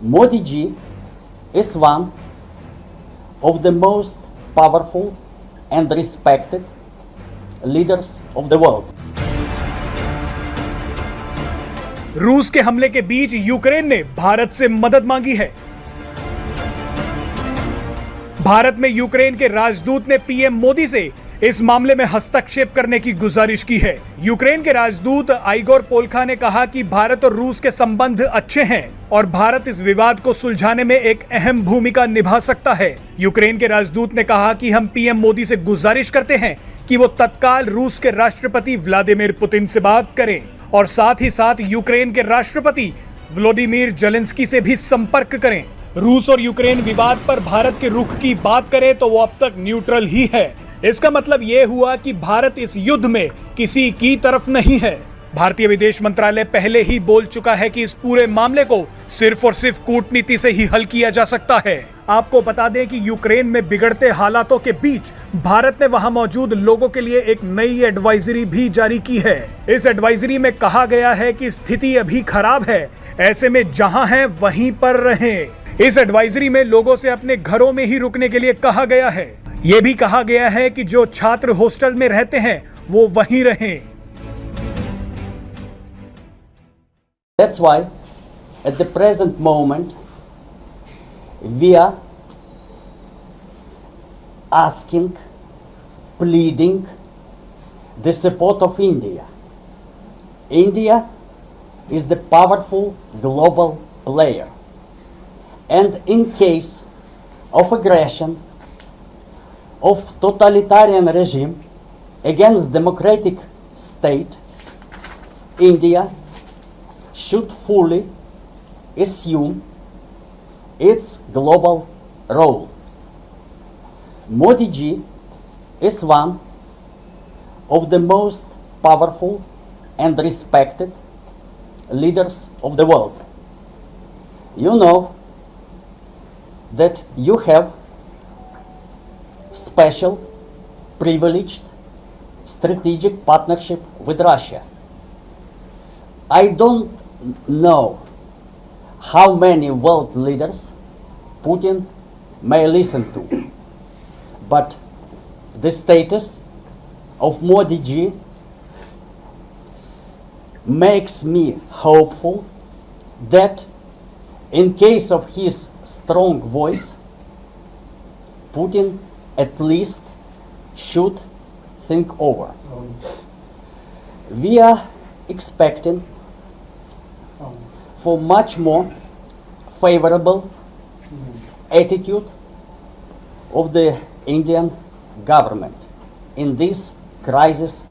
Modi ji is one of the most powerful and respected leaders of the world. रूस के हमले के बीच Ukraine ने भारत से मदद मांगी है। भारत में यूक्रेन के राजदूत ने पीएम मोदी से इस मामले में हस्तक्षेप करने की गुजारिश की है। यूक्रेन के राजदूत आइगोर पोल्खा ने कहा कि भारत और रूस के संबंध अच्छे हैं और भारत इस विवाद को सुलझाने में एक अहम भूमिका निभा सकता है। यूक्रेन के राजदूत ने कहा कि हम पीएम मोदी से गुजारिश करते हैं कि वो तत्काल रूस के राष्ट्रपति व्लादिमीर पुतिन से बात करें और साथ ही साथ यूक्रेन के राष्ट्रपति व्लोदिमीर जेलेंस्की से भी संपर्क करें। रूस और यूक्रेन विवाद पर भारत के रुख की बात करें तो वो अब तक न्यूट्रल ही है। इसका मतलब ये हुआ कि भारत इस युद्ध में किसी की तरफ नहीं है। भारतीय विदेश मंत्रालय पहले ही बोल चुका है कि इस पूरे मामले को सिर्फ और सिर्फ कूटनीति से ही हल किया जा सकता है। आपको बता दें कि यूक्रेन में बिगड़ते हालातों के बीच भारत ने वहां मौजूद लोगों के लिए एक नई एडवाइजरी भी जारी की है। इस एडवाइजरी में कहा गया है कि स्थिति अभी खराब है, ऐसे में जहां हैं वहीं पर रहें। इस एडवाइजरी में लोगों से अपने घरों में ही रुकने के लिए कहा गया है। यह भी कहा गया है कि जो छात्र हॉस्टल में रहते हैं वो वहीं रहें। That's why at the present moment we are asking, pleading the support of India. India is the powerful global player, and in case of aggression of totalitarian regime against democratic state, India should fully assume its global role. Modi ji is one of the most powerful and respected leaders of the world. You know that you have special, privileged, strategic partnership with Russia. I don't know how many world leaders Putin may listen to, but the status of Modi ji makes me hopeful that in case of his strong voice, Putin at least should think over. We are expecting for much more favorable attitude of the Indian government in this crisis